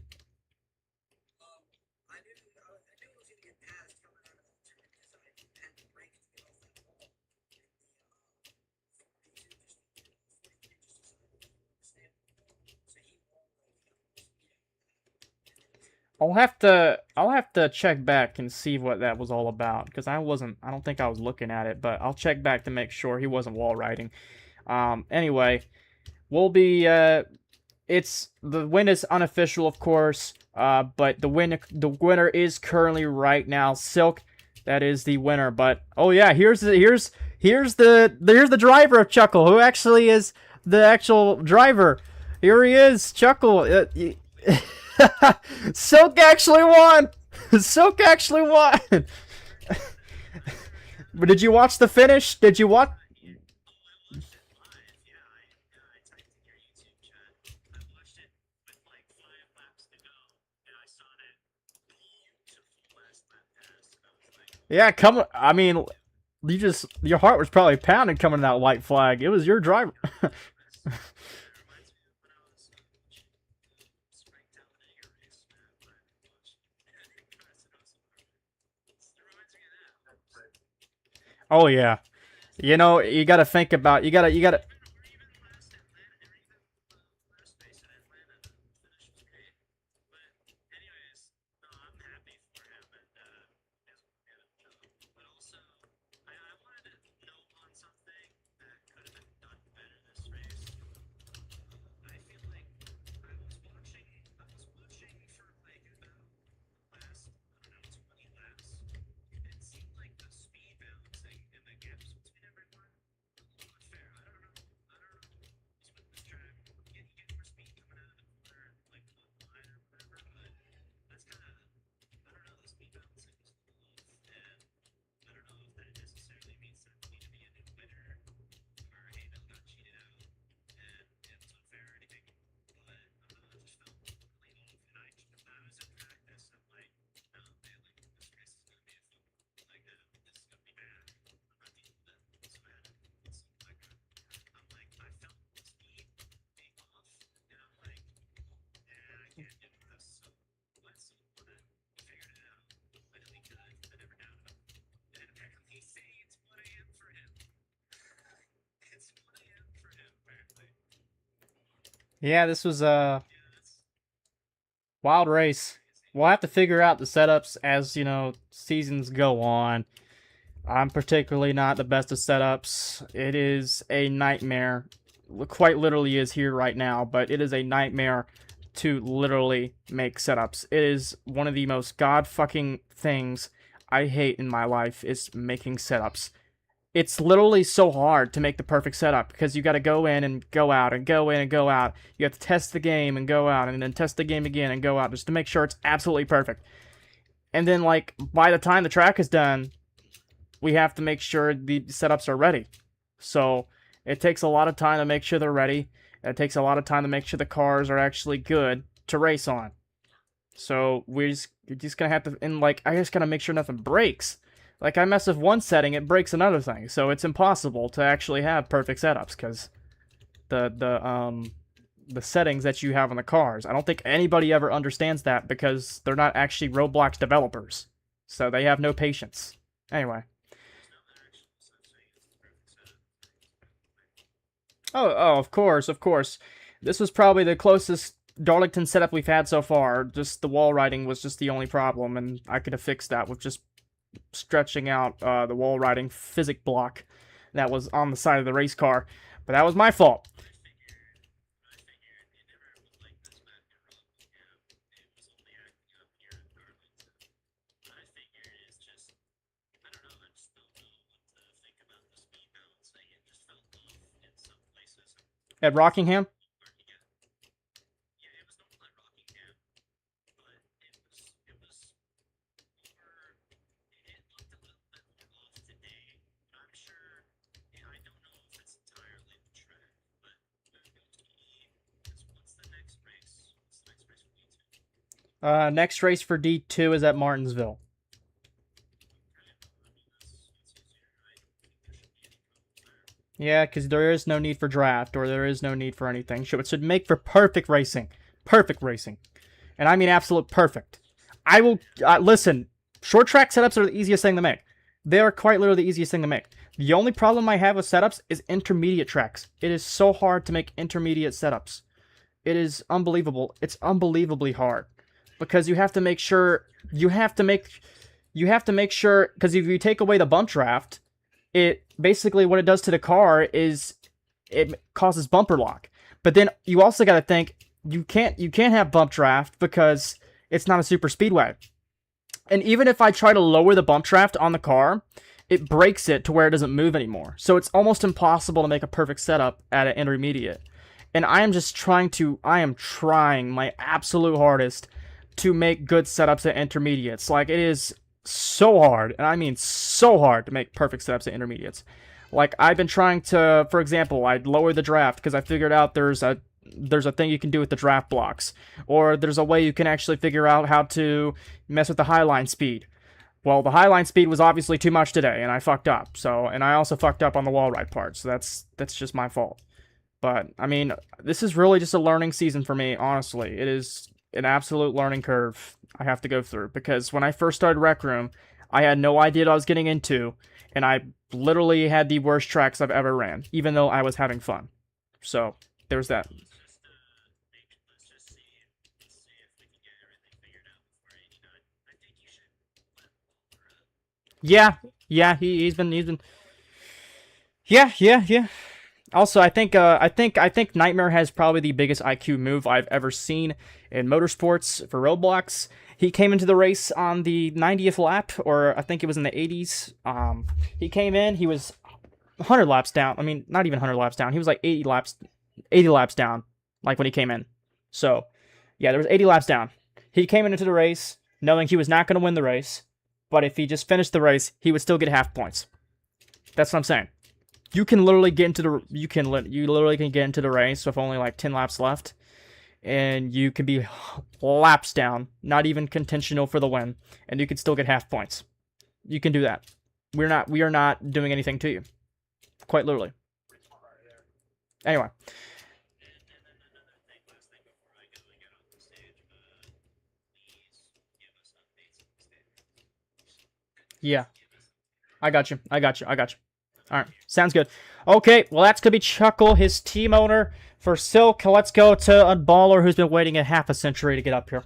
knew it was going to get passed coming out of that turn because I had to brake to get off that wall. So he won't I'll have to check back and see what that was all about because I don't think I was looking at it, but I'll check back to make sure he wasn't wall riding. Anyway, we'll be the win is unofficial, of course, but the winner is currently right now Silk. That is the winner. But oh yeah, here's the driver of Chuckle, who actually is the actual driver. Here he is, Chuckle. Silk actually won. Silk actually won. But did you watch the finish? Did you watch? Yeah, come. I mean, your heart was probably pounding coming to that white flag. It was your driver. Oh yeah. You know, you got to think about you got to Yeah, this was a wild race. We'll have to figure out the setups as, seasons go on. I'm particularly not the best of setups. It is a nightmare. Quite literally is here right now, but it is a nightmare to literally make setups. It is one of the most god fucking things I hate in my life is making setups. It's literally so hard to make the perfect setup because you got to go in and go out and go in and go out. You have to test the game and go out and then test the game again and go out just to make sure it's absolutely perfect. And then, like, by the time the track is done, we have to make sure the setups are ready. So it takes a lot of time to make sure they're ready. And it takes a lot of time to make sure the cars are actually good to race on. So you're just gonna have to, and like, I just gotta make sure nothing breaks. Like, I mess with one setting, it breaks another thing. So it's impossible to actually have perfect setups because the settings that you have on the cars. I don't think anybody ever understands that because they're not actually Roblox developers. So they have no patience. Anyway. Oh, of course, of course. This was probably the closest Darlington setup we've had so far. Just the wall riding was just the only problem, and I could have fixed that with just stretching out the wall riding physic block that was on the side of the race car. But that was my fault. At Rockingham? Next race for D2 is at Martinsville. Yeah, because there is no need for draft, or there is no need for anything. So it should make for perfect racing. Perfect racing. And I mean absolute perfect. I will, listen, short track setups are the easiest thing to make. They are quite literally the easiest thing to make. The only problem I have with setups is intermediate tracks. It is so hard to make intermediate setups. It is unbelievable. It's unbelievably hard. Because you have to make sure, because if you take away the bump draft, it basically what it does to the car is it causes bumper lock. But then you also got to think you can't have bump draft because it's not a super speedway. And even if I try to lower the bump draft on the car, it breaks it to where it doesn't move anymore. So it's almost impossible to make a perfect setup at an intermediate. And I am trying my absolute hardest to make good setups at intermediates. Like, it is so hard, and I mean so hard to make perfect setups at intermediates. Like, I've been trying to, for example, I'd lower the draft because I figured out there's a thing you can do with the draft blocks, or there's a way you can actually figure out how to mess with the highline speed. Well, the highline speed was obviously too much today, and I fucked up. So, and I also fucked up on the wall ride part, so that's just my fault. But I mean, this is really just a learning season for me. Honestly, it is an absolute learning curve I have to go through because when I first started Rec Room, I had no idea what I was getting into, and I literally had the worst tracks I've ever ran, even though I was having fun. So there's that. Yeah, yeah, he's been. Yeah. Also, I think Nightmare has probably the biggest IQ move I've ever seen in motorsports for Roblox. He came into the race on the 90th lap, or I think it was in the 80s. He came in, he was 100 laps down. I mean, not even 100 laps down. He was like 80 laps down, like when he came in. So, yeah, there was 80 laps down. He came into the race knowing he was not going to win the race, but if he just finished the race, he would still get half points. That's what I'm saying. You can literally get into the you literally can get into the race with only like 10 laps left, and you can be laps down, not even contentional for the win, and you can still get half points. You can do that. We are not doing anything to you. Quite literally. Anyway. Yeah. I got you. All right, sounds good. Okay, well, that's going to be Chuckle, his team owner for Silk. Let's go to Unballer, who's been waiting a half a century to get up here.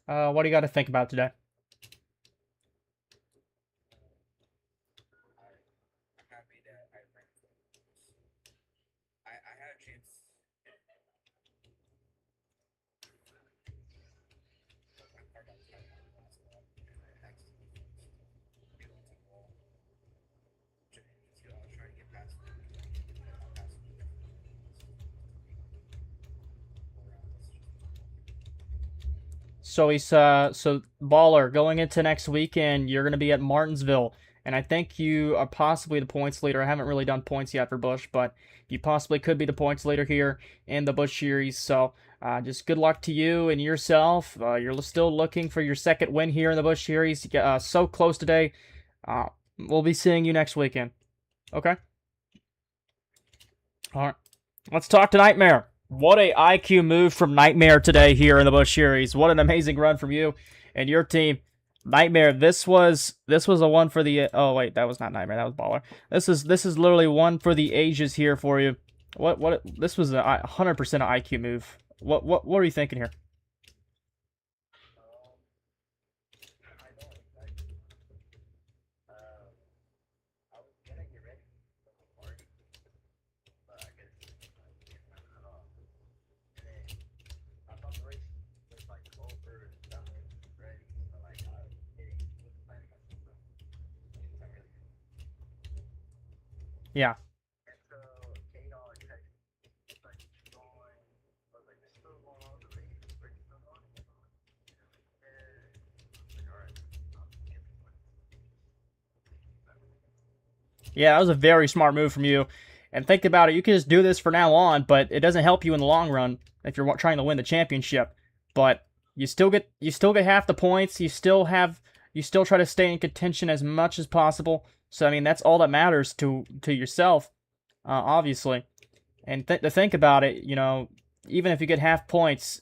What do you got to think about today? I'm happy that I ranked them. I had a chance. I got last one, and I actually they went to the wall. I was trying to get past them. Not past them. So Baller, going into next weekend, you're going to be at Martinsville, and I think you are possibly the points leader. I haven't really done points yet for Busch, but you possibly could be the points leader here in the Busch Series. So just good luck to you and yourself. You're still looking for your second win here in the Busch Series. So close today. We'll be seeing you next weekend. Okay? All right. Let's talk to Nightmare. What a IQ move from Nightmare today here in the Busch Series. What an amazing run from you and your team. Nightmare, this was a one for the oh wait, that was not Nightmare, that was Baller. This is literally one for the ages here for you. What this was a 100% IQ move. What are you thinking here? Yeah. Yeah, that was a very smart move from you. And think about it, you can just do this for now on, but it doesn't help you in the long run if you're trying to win the championship. But you still get half the points. You still try to stay in contention as much as possible. So I mean, that's all that matters to yourself, obviously. And to think about it, you know, even if you get half points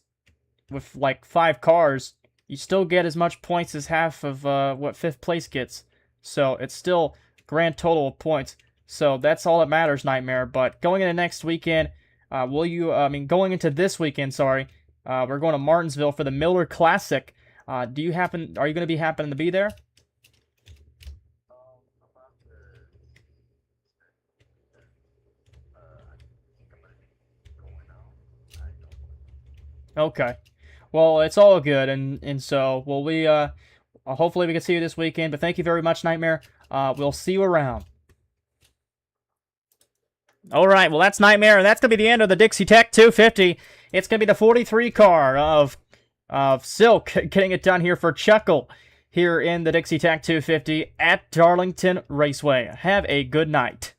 with like 5 cars, you still get as much points as half of what 5th place gets. So it's still grand total of points. So that's all that matters, Nightmare. But going into next weekend, going into this weekend, sorry, we're going to Martinsville for the Miller Classic. Are you going to be happening to be there? Okay. Well, it's all good, and so hopefully we can see you this weekend. But thank you very much, Nightmare. We'll see you around. All right, well, that's Nightmare, and that's going to be the end of the Dixie Tech 250. It's going to be the 43 car of Silk getting it done here for Chuckle here in the Dixie Tech 250 at Darlington Raceway. Have a good night.